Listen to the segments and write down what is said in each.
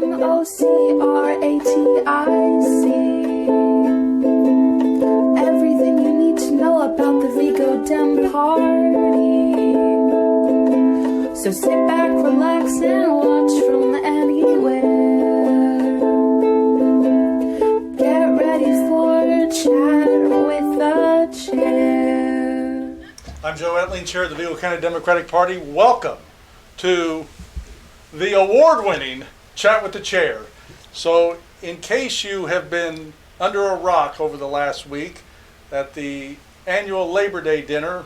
Everything you need to know about the Vigo Dem Party. So sit back, relax, and watch from anywhere. Get ready for a chat with a chair. I'm Joe Etling, Chair of the Vigo County Democratic Party. Welcome to the award-winning Chat with the Chair. So, in case you have been under a rock over the last week, at the annual Labor Day dinner,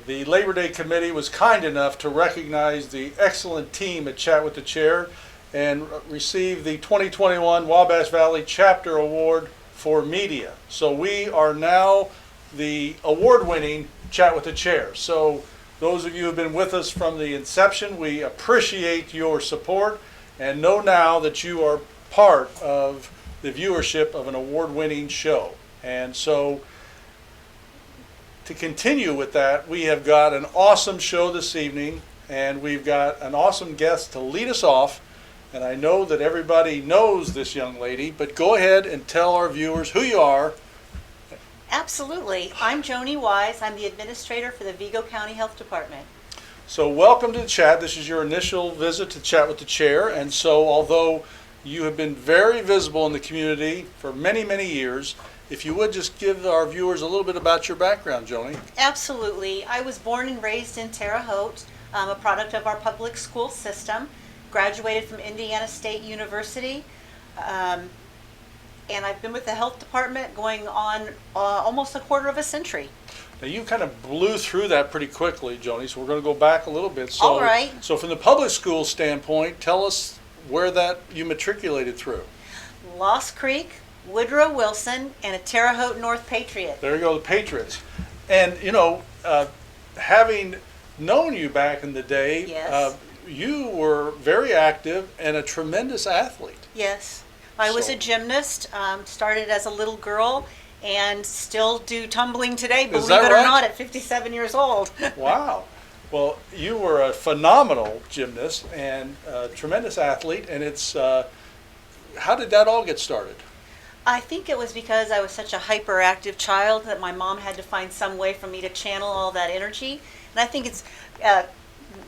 the Labor Day Committee was kind enough to recognize the excellent team at Chat with the Chair and receive the 2021 Wabash Valley Chapter Award for Media. So we are now the award-winning Chat with the Chair. So those of you who have been with us from the inception, we appreciate your support and know now that you are part of the viewership of an award-winning show. And so to continue with that, we have got an awesome show this evening, and we've got an awesome guest to lead us off. And I know that everybody knows this young lady, but go ahead and tell our viewers who you are. Absolutely. I'm Joni Wise. I'm the administrator for the Vigo County Health Department. So welcome to the chat. This is your initial visit to Chat with the Chair. And so although you have been very visible in the community for many, many years, if you would just give our viewers a little bit about your background, Joni. Absolutely. I was born and raised in Terre Haute, a product of our public school system, graduated from Indiana State University, and I've been with the health department going on almost a quarter of a century. Now you kind of blew through that pretty quickly, Joni, so we're going to go back a little bit. So, all right. So from the public school standpoint, tell us where that you matriculated through. Lost Creek, Woodrow Wilson, and a Terre Haute North Patriot. There you go, the Patriots. And, you know, having known you back in the day, yes. You were very active and a tremendous athlete. Yes. I was a gymnast, started as a little girl, and still do tumbling today, believe it or not, at 57 years old. Wow. Well, you were a phenomenal gymnast and a tremendous athlete, and it's, how did that all get started? I think it was because I was such a hyperactive child that my mom had to find some way for me to channel all that energy. And I think it's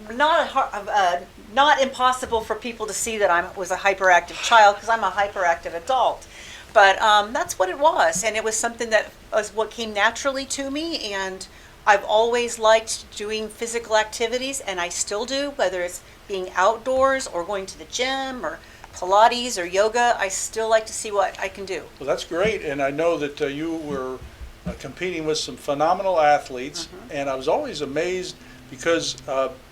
not impossible for people to see that I was a hyperactive child because I'm a hyperactive adult. But that's what it was, and it was something that was what came naturally to me, and I've always liked doing physical activities, and I still do, whether it's being outdoors or going to the gym or Pilates or yoga. I still like to see what I can do. Well, that's great, and I know that you were competing with some phenomenal athletes, and I was always amazed because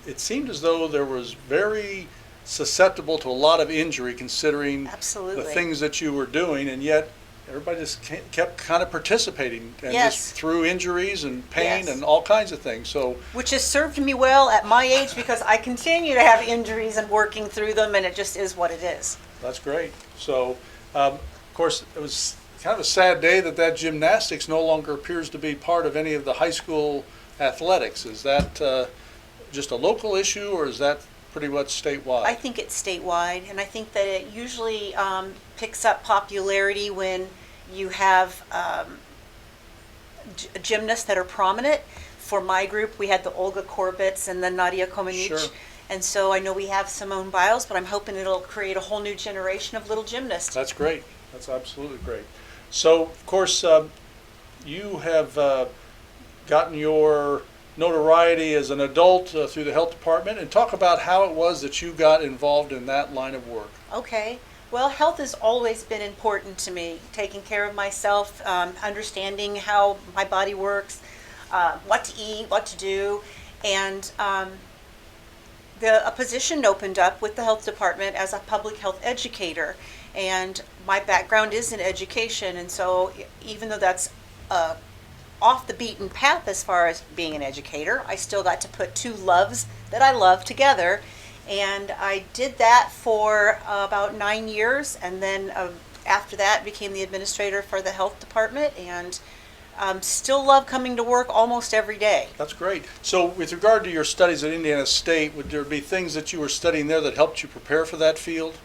it seemed as though there was very susceptible to a lot of injury considering Absolutely. The things that you were doing, and yet everybody just kept kind of participating and Yes. just through injuries and pain Yes. and all kinds of things. So, which has served me well at my age because I continue to have injuries and working through them, and it just is what it is. that's great. So, of course, it was kind of a sad day that gymnastics no longer appears to be part of any of the high school athletics. Is that just a local issue, or is that pretty much statewide? I think it's statewide, and I think that it usually picks up popularity when you have gymnasts that are prominent. For my group, we had the Olga Korbits and the Nadia Comaneci. Sure. And so I know we have Simone Biles, but I'm hoping it'll create a whole new generation of little gymnasts. That's great. That's absolutely great. So, of course, you have gotten your notoriety as an adult through the health department, and talk about how it was that you got involved in that line of work. Okay. Well, health has always been important to me. Taking care of myself, understanding how my body works, what to eat, what to do, and a position opened up with the health department as a public health educator. And my background is in education, and so even though that's off the beaten path as far as being an educator, I still got to put two loves that I love together. And I did that for about 9 years, and then after that became the administrator for the health department, and still love coming to work almost every day. That's great. So with regard to your studies at Indiana State, would there be things that you were studying there that helped you prepare for that field?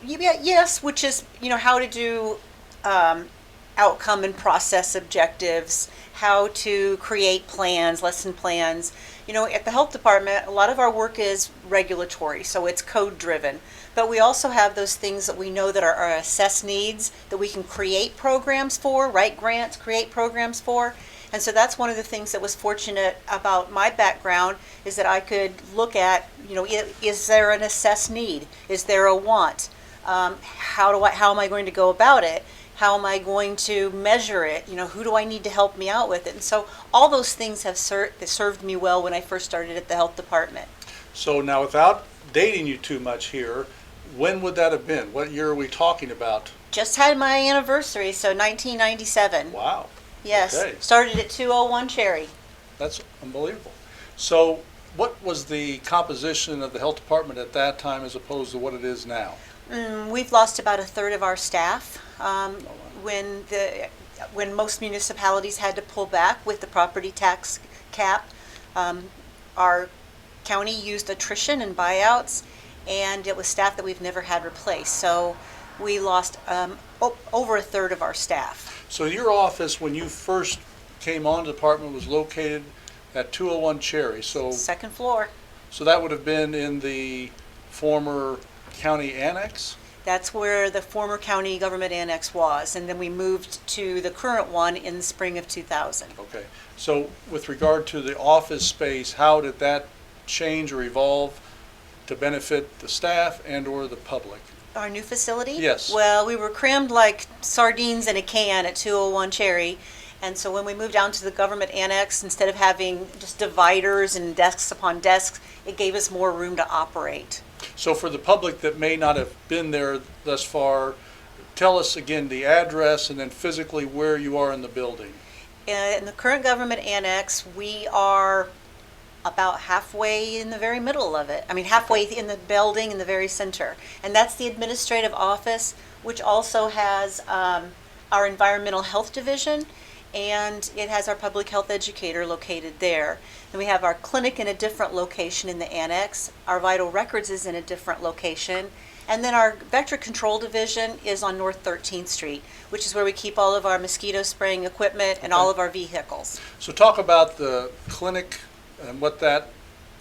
Yes, which is, how to do outcome and process objectives, how to create plans, lesson plans. At the health department, a lot of our work is regulatory, so it's code driven. But we also have those things that we know that are our assessed needs that we can create programs for, write grants, create programs for. And so that's one of the things that was fortunate about my background is that I could look at, is there an assessed need? Is there a want? How am I going to go about it? How am I going to measure it? Who do I need to help me out with it? And so all those things have served me well when I first started at the health department. So now, without dating you too much here, when would that have been? What year are we talking about? Just had my anniversary, so 1997. Wow. Yes, Okay. started at 201 Cherry. That's unbelievable. So what was the composition of the health department at that time as opposed to what it is now? We've lost about a third of our staff when most municipalities had to pull back with the property tax cap. Our county used attrition and buyouts, and it was staff that we've never had replaced. So we lost over a third of our staff. So your office, when you first came on the department, was located at 201 Cherry. So Second floor. that would have been in the former county annex? That's where the former county government annex was, and then we moved to the current one in the spring of 2000. Okay. So with regard to the office space, how did that change or evolve to benefit the staff and or the public? Our new facility? Yes. Well, we were crammed like sardines in a can at 201 Cherry. And so when we moved down to the government annex, instead of having just dividers and desks upon desks, it gave us more room to operate. So for the public that may not have been there thus far, tell us again the address and then physically where you are in the building. In the current government annex, we are about halfway in the very middle of it. I mean, halfway in the building in the very center. And that's the administrative office, which also has our environmental health division, and it has our public health educator located there. Then we have our clinic in a different location in the annex. Our vital records is in a different location. And then our vector control division is on North 13th Street, which is where we keep all of our mosquito spraying equipment and all of our vehicles. So talk about the clinic and what that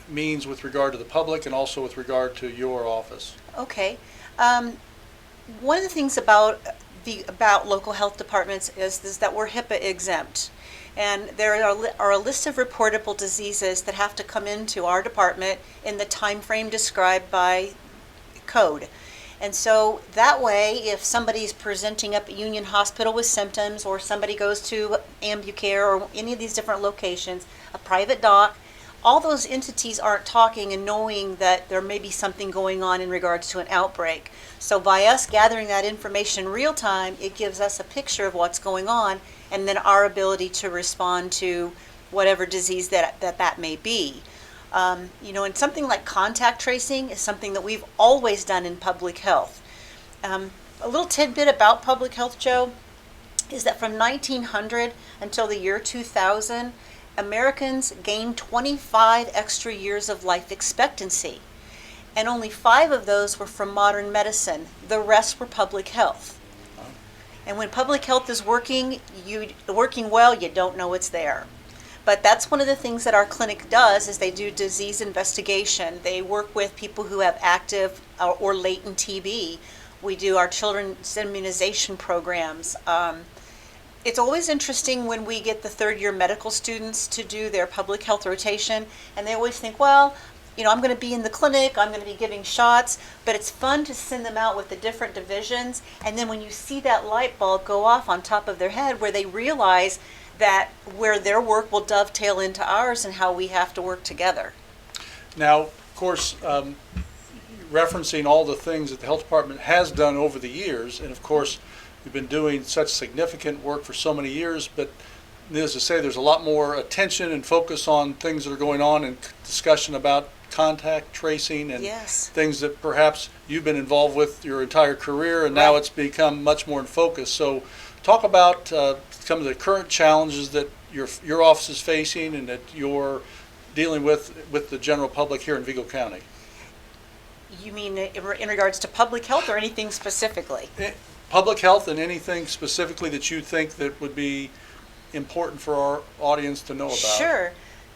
means with regard to the public and also with regard to your office. Okay. One of the things about local health departments is that we're HIPAA exempt. And there are a list of reportable diseases that have to come into our department in the time frame described by code. And so that way, if somebody's presenting up at Union Hospital with symptoms, or somebody goes to Ambucare or any of these different locations, a private doc, all those entities aren't talking and knowing that there may be something going on in regards to an outbreak. So by us gathering that information real time, it gives us a picture of what's going on, and then our ability to respond to whatever disease that may be. And something like contact tracing is something that we've always done in public health. A little tidbit about public health, Joe, is that from 1900 until the year 2000, Americans gained 25 extra years of life expectancy, and only 5 of those were from modern medicine. The rest were public health. And when public health is working well, you don't know it's there. But that's one of the things that our clinic does, is they do disease investigation. They work with people who have active or latent TB. We do our children's immunization programs. It's always interesting when we get the third-year medical students to do their public health rotation, and they always think, well, I'm going to be in the clinic, I'm going to be giving shots, but it's fun to send them out with the different divisions, and then when you see that light bulb go off on top of their head where they realize that where their work will dovetail into ours and how we have to work together. Now, of course, referencing all the things that the health department has done over the years, and of course, we've been doing such significant work for so many years, but needless to say, there's a lot more attention and focus on things that are going on and discussion about contact tracing and Yes. things that perhaps you've been involved with your entire career, and now Right. it's become much more in focus. So talk about some of the current challenges that your office is facing and that you're dealing with the general public here in Vigo County. You mean in regards to public health or anything specifically? Public health and anything specifically that you think that would be important for our audience to know about. Sure.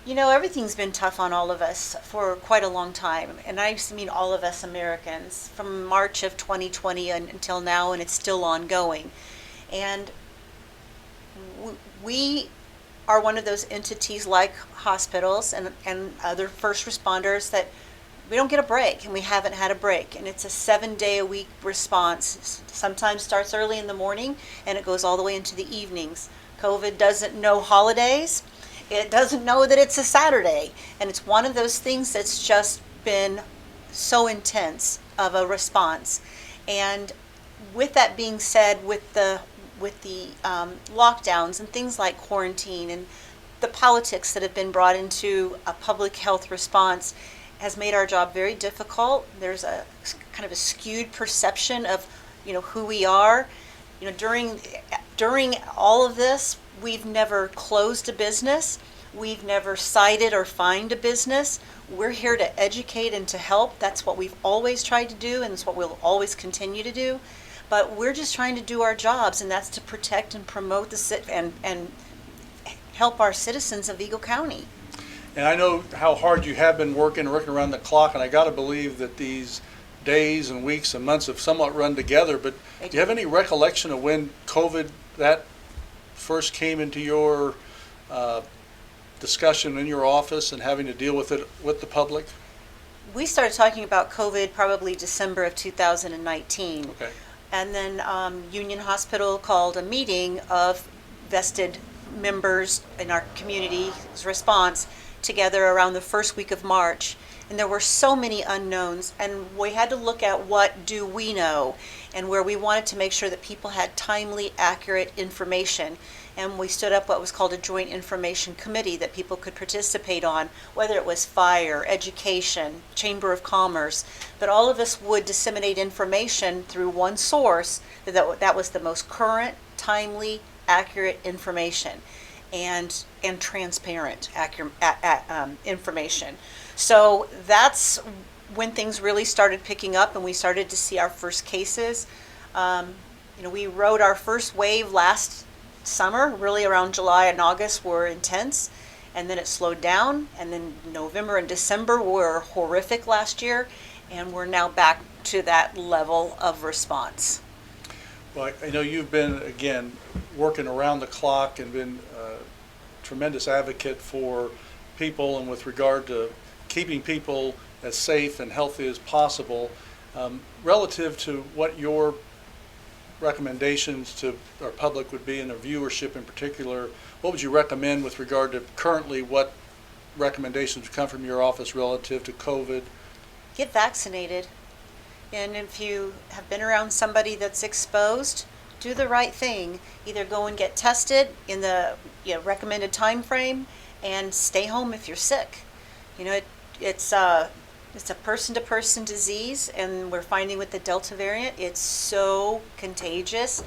You know, everything's been tough on all of us for quite a long time. And I mean all of us Americans from March of 2020 until now, and it's still ongoing. And we are one of those entities like hospitals and other first responders that we don't get a break, and we haven't had a break. And it's a 7-day-a-week response. Sometimes starts early in the morning and it goes all the way into the evenings. COVID doesn't know holidays. It doesn't know that it's a Saturday. And it's one of those things that's just been so intense of a response. And with that being said, with the lockdowns and things like quarantine and the politics that have been brought into a public health response has made our job very difficult. There's a kind of a skewed perception of, who we are. During all of this, we've never closed a business. We've never cited or fined a business. We're here to educate and to help. That's what we've always tried to do, and it's what we'll always continue to do. But we're just trying to do our jobs, and that's to protect and promote and help our citizens of Eagle County. And I know how hard you have been working around the clock, and I got to believe that these days and weeks and months have somewhat run together. But do you have any recollection of when COVID that first came into your discussion in your office and having to deal with it with the public? We started talking about COVID probably December of 2019. Okay. And then Union Hospital called a meeting of vested members in our community's response together around the first week of March. And there were so many unknowns, and we had to look at what do we know, and where we wanted to make sure that people had timely, accurate information. And we stood up what was called a joint information committee that people could participate on, whether it was fire, education, Chamber of Commerce, but all of us would disseminate information through one source that was the most current, timely, accurate information and transparent information. So that's when things really started picking up and we started to see our first cases. We rode our first wave last summer, really around July and August were intense, and then it slowed down, and then November and December were horrific last year, and we're now back to that level of response. Well, I know you've been, again, working around the clock and been a tremendous advocate for people and with regard to keeping people as safe and healthy as possible. Relative to what your recommendations to our public would be, and our viewership in particular, what would you recommend with regard to currently what recommendations come from your office relative to COVID? Get vaccinated. And if you have been around somebody that's exposed, do the right thing. Either go and get tested in the recommended time frame and stay home if you're sick. It's a person-to-person disease, and we're finding with the Delta variant, it's so contagious,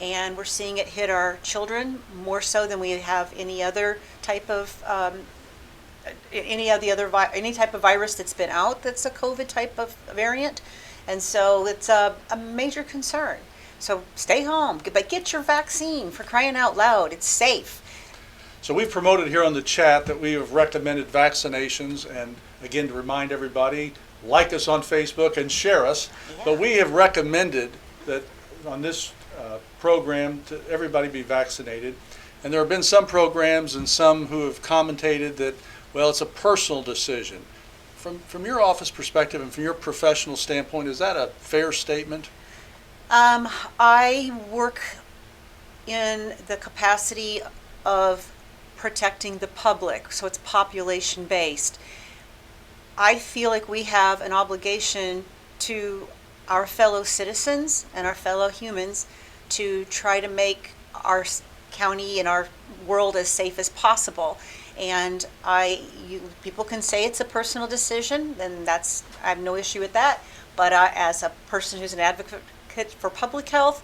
and we're seeing it hit our children more so than we have any other type of any type of virus that's been out that's a COVID type of variant. And so it's a major concern. So stay home, but get your vaccine, for crying out loud. It's safe. So we've promoted here on the chat that we have recommended vaccinations, and again, to remind everybody, like us on Facebook and share us. Yeah. But we have recommended that on this program to everybody be vaccinated. And there have been some programs and some who have commentated that, well, it's a personal decision. From your office perspective and from your professional standpoint, is that a fair statement? I work in the capacity of protecting the public, so it's population-based. I feel like we have an obligation to our fellow citizens and our fellow humans to try to make our county and our world as safe as possible. And people can say it's a personal decision, and I have no issue with that. But as a person who's an advocate for public health,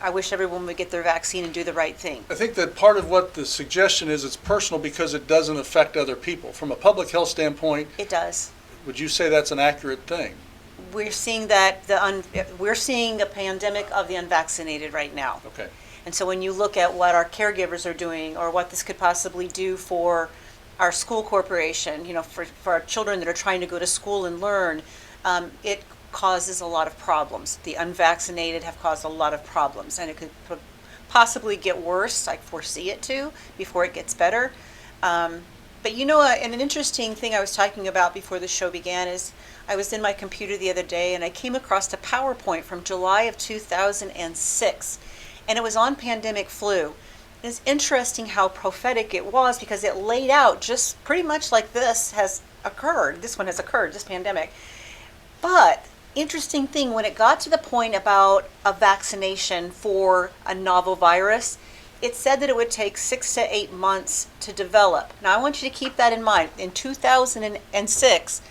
I wish everyone would get their vaccine and do the right thing. I think that part of what the suggestion is, it's personal because it doesn't affect other people. From a public health standpoint, It does. would you say that's an accurate thing? We're seeing that we're seeing a pandemic of the unvaccinated right now. Okay. And so when you look at what our caregivers are doing, or what this could possibly do for our school corporation, for our children that are trying to go to school and learn, it causes a lot of problems. The unvaccinated have caused a lot of problems, and it could possibly get worse. I foresee it to, before it gets better. But and an interesting thing I was talking about before the show began is I was in my computer the other day and I came across a PowerPoint from July of 2006, and it was on pandemic flu. It's interesting how prophetic it was, because it laid out just pretty much like this one has occurred, this pandemic. But interesting thing, when it got to the point about a vaccination for a novel virus, it said that it would take 6 to 8 months to develop. Now, I want you to keep that in mind. In 2006,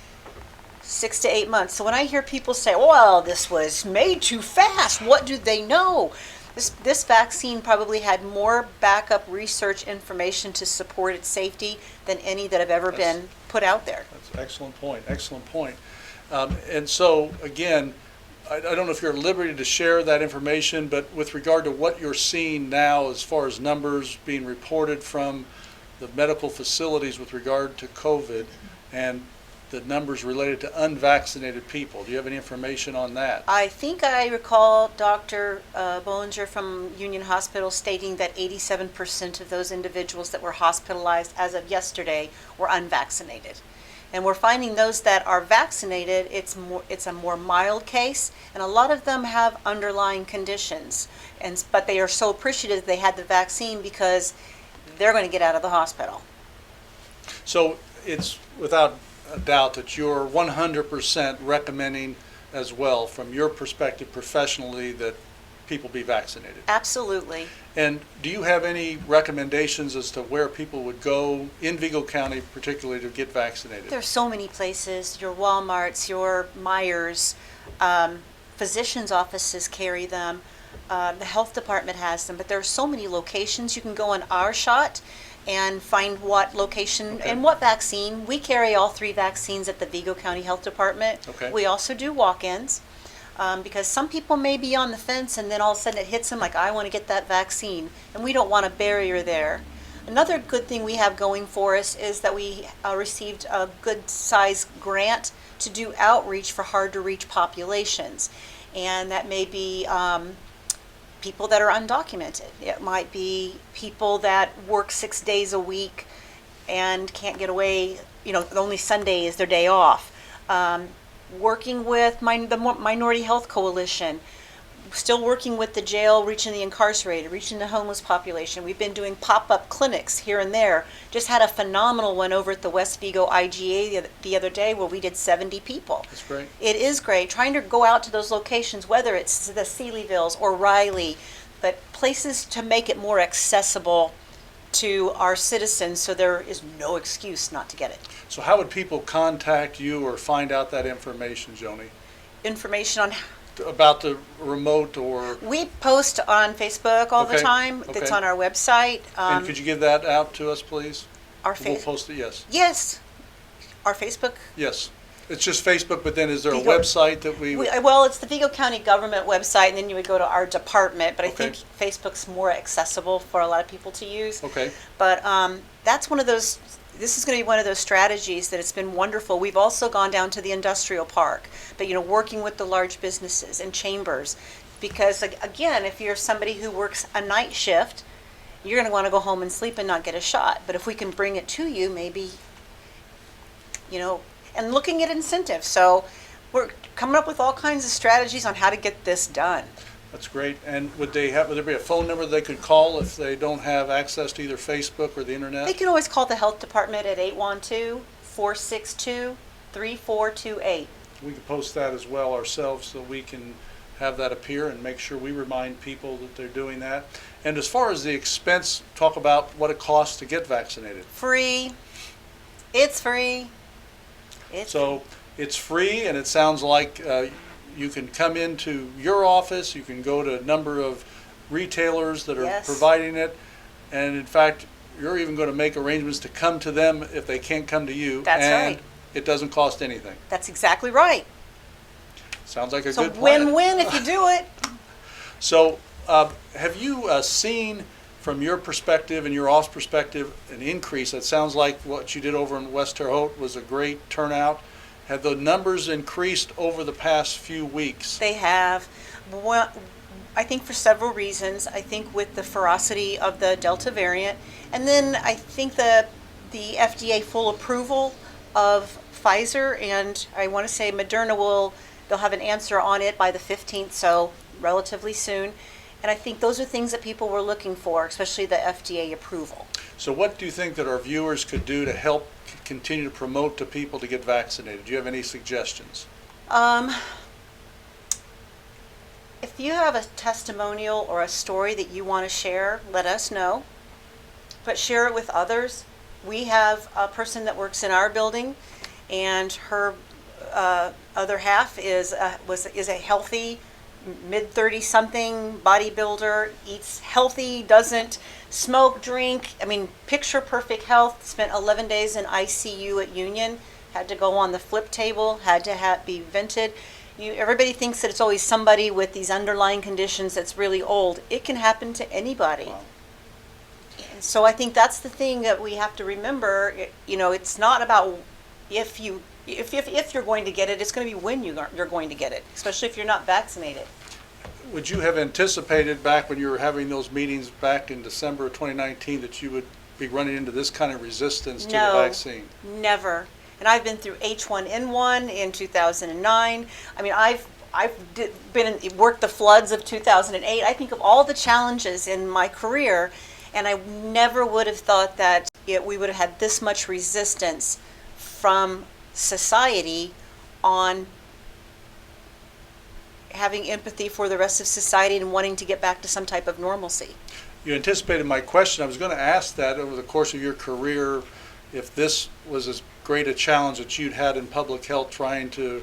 6 to 8 months. So when I hear people say, well, this was made too fast, what do they know? This vaccine probably had more backup research information to support its safety than any that have ever been put out there. That's an excellent point. Excellent point. And so, again, I don't know if you're at liberty to share that information, but with regard to what you're seeing now as far as numbers being reported from the medical facilities with regard to COVID and the numbers related to unvaccinated people, do you have any information on that? I think I recall Dr. Bollinger from Union Hospital stating that 87% of those individuals that were hospitalized as of yesterday were unvaccinated. And we're finding those that are vaccinated, it's a more mild case, and a lot of them have underlying conditions. But they are so appreciative they had the vaccine because they're going to get out of the hospital. So it's without a doubt that you're 100% recommending as well, from your perspective professionally, that people be vaccinated. Absolutely. And do you have any recommendations as to where people would go in Vigo County particularly to get vaccinated? There's so many places, your Walmarts, your Meijers, physicians' offices carry them, the health department has them, but there are so many locations. You can go on Our Shot and find what location and what vaccine. We carry all 3 vaccines at the Vigo County Health Department. Okay. We also do walk-ins. Because some people may be on the fence and then all of a sudden it hits them like, I want to get that vaccine, and we don't want a barrier there. Another good thing we have going for us is that we received a good size grant to do outreach for hard to reach populations, and that may be people that are undocumented. It might be people that work 6 days a week and can't get away, only Sunday is their day off. Working with the Minority Health Coalition, still working with the jail, reaching the incarcerated, reaching the homeless population. We've been doing pop-up clinics here and there. Just had a phenomenal one over at the West Vigo IGA the other day where we did 70 people. That's great. It is great. Trying to go out to those locations, whether it's the Sealyvilles or Riley, but places to make it more accessible to our citizens so there is no excuse not to get it. So how would people contact you or find out that information, Joni? Information on... About the remote or... We post on Facebook all the Okay, time. okay. It's on our website. And could you give that out to us, please? Our We'll post it, yes. Yes. Our Facebook. Yes. It's just Facebook, but then is there a Vigo- website that we... Well, it's the Vigo County government website, and then you would go to our department. But I Okay. think Facebook's more accessible for a lot of people to use. Okay. But that's one of those... This is going to be one of those strategies that it's been wonderful. We've also gone down to the industrial park, but working with the large businesses and chambers, because again, if you're somebody who works a night shift, you're going to want to go home and sleep and not get a shot. But if we can bring it to you, maybe, and looking at incentives. So we're coming up with all kinds of strategies on how to get this done. That's great. And would there be a phone number they could call if they don't have access to either Facebook or the internet? They can always call the health department at 812-462-3428. We could post that as well ourselves so we can have that appear and make sure we remind people that they're doing that. And as far as the expense, talk about what it costs to get vaccinated. Free. It's free. So it's free, and it sounds like you can come into your office, you can go to a number of retailers that are Yes. providing it, and in fact, you're even going to make arrangements to come to them if they can't come to you. That's and right. it doesn't cost anything. That's exactly right. Sounds like a So good plan. win-win if you do it. So, have you seen, from your perspective and your office perspective, an increase? It sounds like what you did over in West Terre Haute was a great turnout. Have the numbers increased over the past few weeks? They have. Well, I think for several reasons. I think with the ferocity of the Delta variant, and then I think the FDA full approval of Pfizer, and I want to say Moderna they'll have an answer on it by the 15th, so relatively soon. And I think those are things that people were looking for, especially the FDA approval. So what do you think that our viewers could do to help continue to promote to people to get vaccinated? Do you have any suggestions? If you have a testimonial or a story that you want to share, let us know. But share it with others. We have a person that works in our building, and her other half is a healthy mid-30-something bodybuilder, eats healthy, doesn't smoke, drink. I mean, picture perfect health. Spent 11 days in ICU at Union. Had to go on the flip table. Had to be vented. Everybody thinks that it's always somebody with these underlying conditions that's really old. It can happen to anybody. Wow. So I think that's the thing that we have to remember. It's not about if you're going to get it. It's going to be when you're going to get it, especially if you're not vaccinated. Would you have anticipated back when you were having those meetings back in December of 2019 that you would be running into this kind of resistance to the vaccine? Never. And I've been through H1N1 in 2009. I mean, I've worked the floods of 2008. I think of all the challenges in my career, and I never would have thought that we would have had this much resistance from society on having empathy for the rest of society and wanting to get back to some type of normalcy. You anticipated my question. I was going to ask that over the course of your career, if this was as great a challenge that you'd had in public health trying to,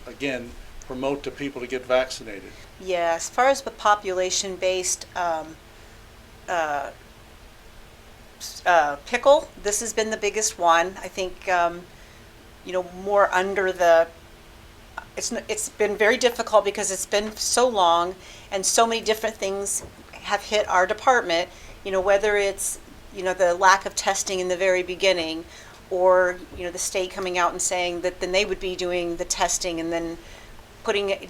again, promote to people to get vaccinated. Yeah, as far as the population-based pickle, this has been the biggest one. I think, more under the, it's been very difficult because it's been so long and so many different things have hit our department, whether it's, the lack of testing in the very beginning, or, the state coming out and saying that then they would be doing the testing and then putting it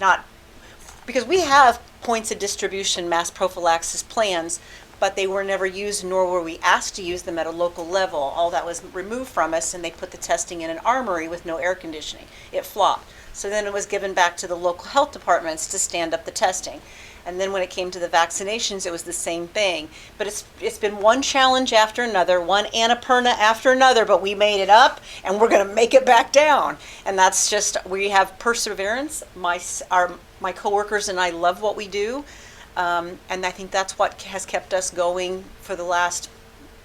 because we have points of distribution mass prophylaxis plans, but they were never used, nor were we asked to use them at a local level. All that was removed from us, and they put the testing in an armory with no air conditioning. It flopped. So then it was given back to the local health departments to stand up the testing. And then when it came to the vaccinations, it was the same thing. But it's been one challenge after another, one Annapurna after another, but we made it up, and we're going to make it back down. And that's just, we have perseverance. My coworkers and I love what we do. And I think that's what has kept us going for the last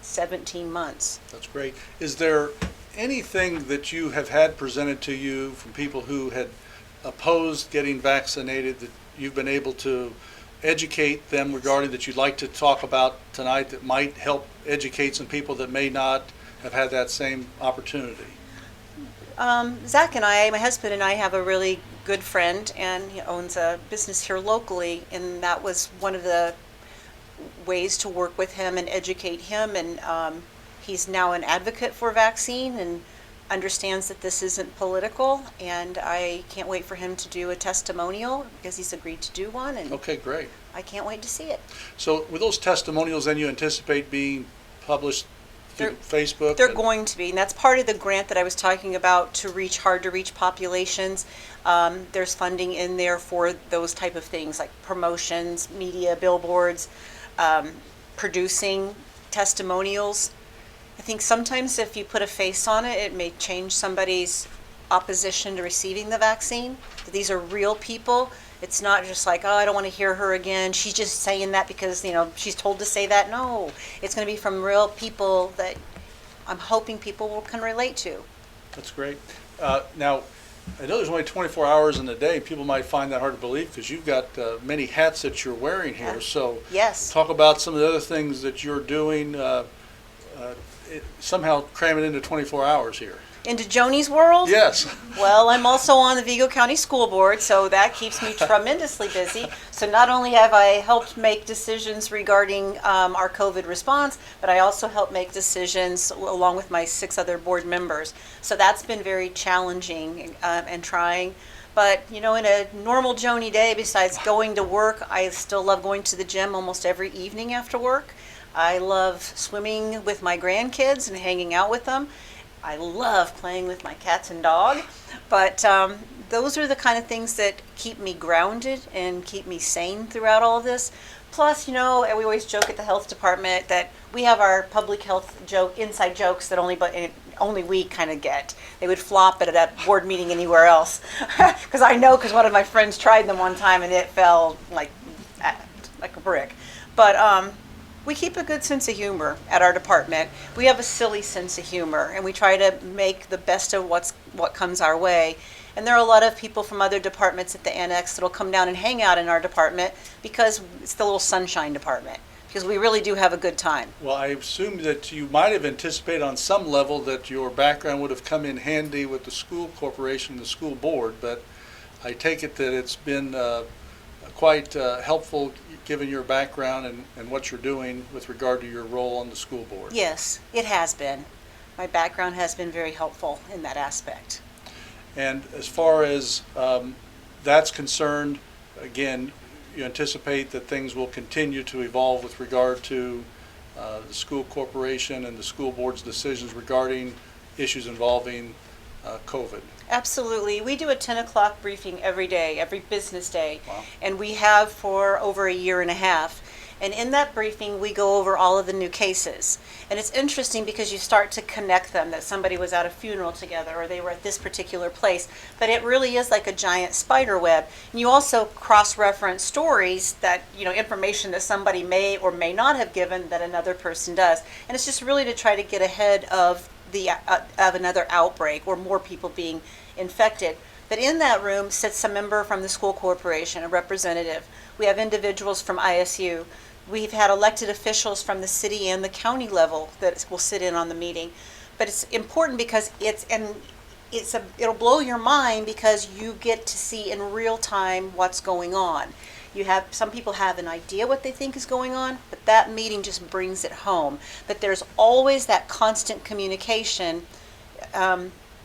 17 months. That's great. Is there anything that you have had presented to you from people who had opposed getting vaccinated that you've been able to educate them regarding, that you'd like to talk about tonight, that might help educate some people that may not have had that same opportunity? Zach and I, my husband and I, have a really good friend, and he owns a business here locally, and that was one of the ways to work with him and educate him. And he's now an advocate for vaccine and understands that this isn't political, and I can't wait for him to do a testimonial because he's agreed to do one, and Okay, great. I can't wait to see it. So with those testimonials, then you anticipate being published through Facebook? They're going to be, and that's part of the grant that I was talking about to reach hard-to-reach populations. There's funding in there for those type of things like promotions, media, billboards, producing testimonials. I think sometimes if you put a face on it, it may change somebody's opposition to receiving the vaccine. These are real people. It's not just like, oh, I don't want to hear her again. She's just saying that because, she's told to say that. No, it's going to be from real people that I'm hoping people can relate to. That's great. Now, I know there's only 24 hours in the day. People might find that hard to believe because you've got many hats that you're wearing here. Yeah. So Yes. talk about some of the other things that you're doing, somehow cram it into 24 hours here. Into Joni's world? Yes. Well, I'm also on the Vigo County School Board, so that keeps me tremendously busy. So not only have I helped make decisions regarding our COVID response, but I also help make decisions along with my 6 other board members. So that's been very challenging and trying. But, you know, in a normal Joni day, besides going to work, I still love going to the gym almost every evening after work. I love swimming with my grandkids and hanging out with them. I love playing with my cats and dog, but those are the kind of things that keep me grounded and keep me sane throughout all of this. Plus, you know, we always joke at the health department that we have our public health inside jokes that only we kind of get. They would flop at a board meeting anywhere else, because one of my friends tried them one time and it fell like a brick. But we keep a good sense of humor at our department. We have a silly sense of humor, and we try to make the best of what comes our way. And there are a lot of people from other departments at the annex that'll come down and hang out in our department because it's the little sunshine department, because we really do have a good time. Well, I assume that you might have anticipated on some level that your background would have come in handy with the school corporation and the school board, but I take it that it's been quite helpful given your background and what you're doing with regard to your role on the school board. Yes, it has been. My background has been very helpful in that aspect. And as far as that's concerned, again, you anticipate that things will continue to evolve with regard to the school corporation and the school board's decisions regarding issues involving COVID. Absolutely. We do a 10 o'clock briefing every day, every business day. Wow. And we have for over a year and a half. And in that briefing, we go over all of the new cases. And it's interesting because you start to connect them, that somebody was at a funeral together or they were at this particular place. But it really is like a giant spider web. And you also cross-reference stories that, you know, information that somebody may or may not have given that another person does. And it's just really to try to get ahead of another outbreak or more people being infected. But in that room sits a member from the school corporation, a representative. We have individuals from ISU. We've had elected officials from the city and the county level that will sit in on the meeting. But it's important because it'll blow your mind because you get to see in real time what's going on. Some people have an idea what they think is going on, but that meeting just brings it home. But there's always that constant communication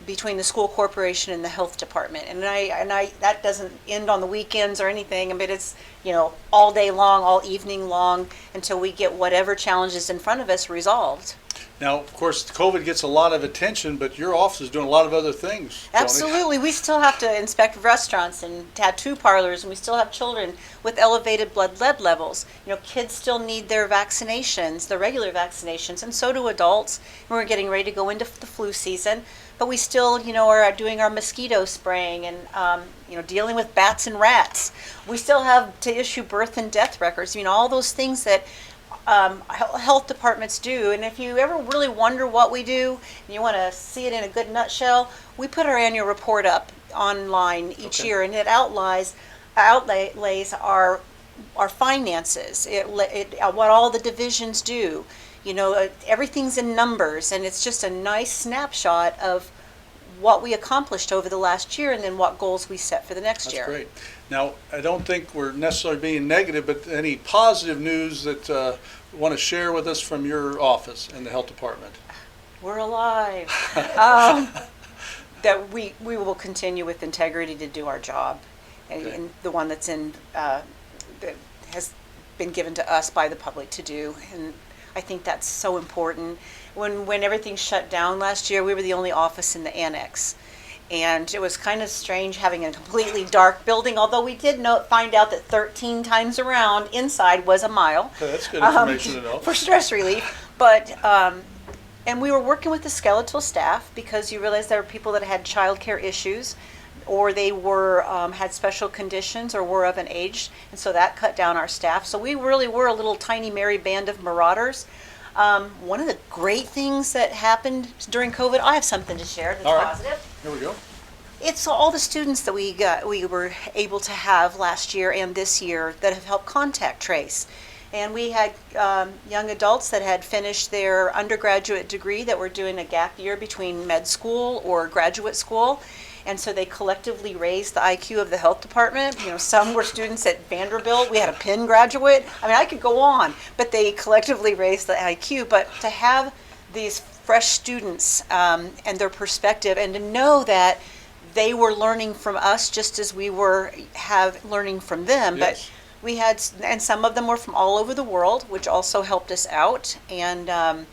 between the school corporation and the health department, and I that doesn't end on the weekends or anything. I mean, it's, you know, all day long, all evening long, until we get whatever challenges in front of us resolved. Now, of course, COVID gets a lot of attention, but your office is doing a lot of other things, Joni. Absolutely. We still have to inspect restaurants and tattoo parlors, and we still have children with elevated blood lead levels. You know, kids still need their vaccinations, their regular vaccinations, and so do adults. We're getting ready to go into the flu season, but we still, you know, are doing our mosquito spraying and, you know, dealing with bats and rats. We still have to issue birth and death records, you know, all those things that health departments do. And if you ever really wonder what we do and you want to see it in a good nutshell, we put our annual report up online each year, and it outlays our finances, what all the divisions do. You know, everything's in numbers, and it's just a nice snapshot of what we accomplished over the last year and then what goals we set for the next year. That's great. Now, I don't think we're necessarily being negative, but any positive news that you want to share with us from your office in the health department? We're alive. That we will continue with integrity to do our job, and the one that's that has been given to us by the public to do. And I think that's so important. When everything shut down last year, we were the only office in the annex. And it was kind of strange having a completely dark building, although we did find out that 13 times around inside was a mile. Okay, that's good information to know. For stress relief. But, and we were working with the skeletal staff because you realize there were people that had childcare issues, or they were had special conditions or were of an age, and so that cut down our staff. So we really were a little tiny merry band of marauders. One of the great things that happened during COVID, I have something to share that's positive. Here we go. It's all the students that we were able to have last year and this year that have helped contact trace. And we had young adults that had finished their undergraduate degree that were doing a gap year between med school or graduate school. And so they collectively raised the IQ of the health department. You know, some were students at Vanderbilt. We had a Penn graduate. I mean, I could go on, but they collectively raised the IQ. But to have these fresh students and their perspective, and to know that they were learning from us just as we were learning from them. Yes. But we had, and some of them were from all over the world, which also helped us out. And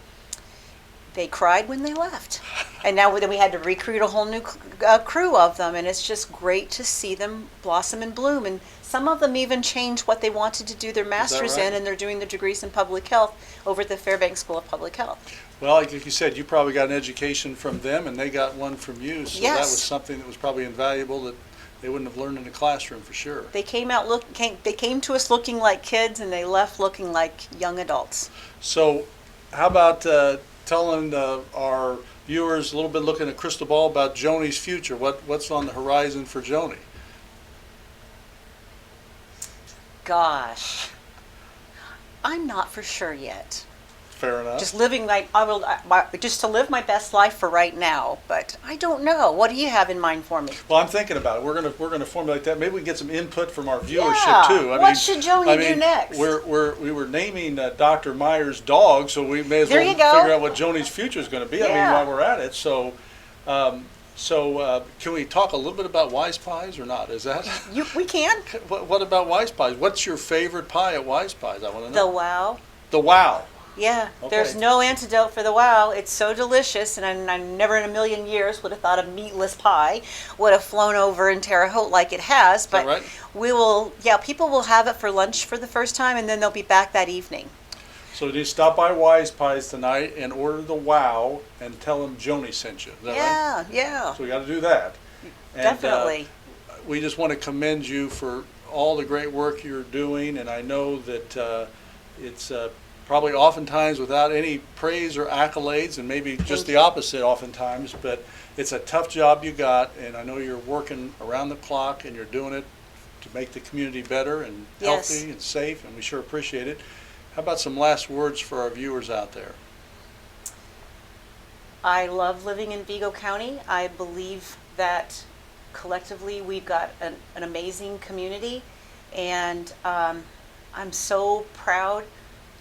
they cried when they left. And now then we had to recruit a whole new crew of them. And it's just great to see them blossom and bloom. And some of them even changed what they wanted to do their master's right? in, and they're doing their degrees in public health over at the Fairbanks School of Public Health. Well, like you said, you probably got an education from them, and they got one from you. So that Yes. was something that was probably invaluable that they wouldn't have learned in the classroom for sure. They came to us looking like kids, and they left looking like young adults. So how about telling our viewers a little bit, looking at crystal ball, about Joni's future? What's on the horizon for Joni? Gosh, I'm not for sure yet. Fair enough. Just living just to live my best life for right now. But I don't know. What do you have in mind for me? Well, I'm thinking about it. We're gonna formulate that. Maybe we can get some input from our viewership Yeah. too. What should Joni do next? We were naming Dr. Meyer's dog, so we may as There well you go. figure out what Joni's future is going to be. I mean, Yeah. while we're at it, so can we talk a little bit about Wise Pies or not? Is that We can. what about Wise Pies? What's your favorite pie at Wise Pies? I want to The know. wow. The Wow. Yeah, there's Okay. no antidote for the wow. It's so delicious, and I never in a million years would have thought a meatless pie would have flown over in Terre Haute like it has. But right? people will have it for lunch for the first time, and then they'll be back that evening. So you stop by Wise Pies tonight and order the Wow and tell them Joni sent you. Is that right? Yeah, yeah, So we got to do that. And, definitely. we just want to commend you for all the great work you're doing, and I know that it's probably oftentimes without any praise or accolades, and maybe just the opposite oftentimes, but it's a tough job you got, and I know you're working around the clock, and you're doing it to make the community better and Yes. healthy and safe, and we sure appreciate it. How about some last words for our viewers out there? I love living in Vigo County. I believe that collectively we've got an amazing community, and I'm so proud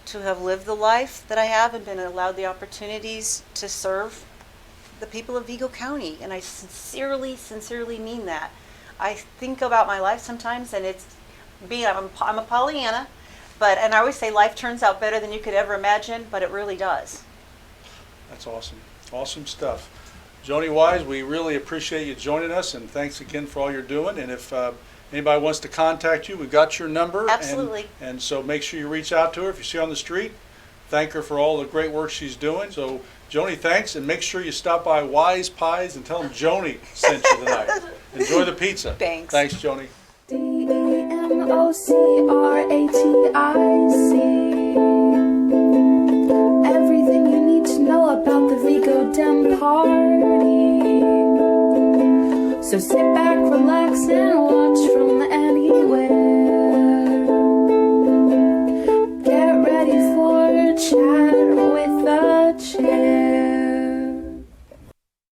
to have lived the life that I have and been allowed the opportunities to serve the people of Vigo County. And I sincerely, sincerely mean that. I think about my life sometimes, and I'm a Pollyanna, and I always say life turns out better than you could ever imagine, but it really does. That's awesome. Awesome stuff. Joni Wise, we really appreciate you joining us, and thanks again for all you're doing. And if anybody wants to contact you, we've got your number. Absolutely. And so make sure you reach out to her if you see her on the street. Thank her for all the great work she's doing. So, Joni, thanks, and make sure you stop by Wise Pies and tell them Joni sent you tonight. Enjoy the pizza. Thanks. Thanks, Joni. DEMOCRATIC. Everything you need to know about the Vigo Dem party. So sit back, relax, and watch.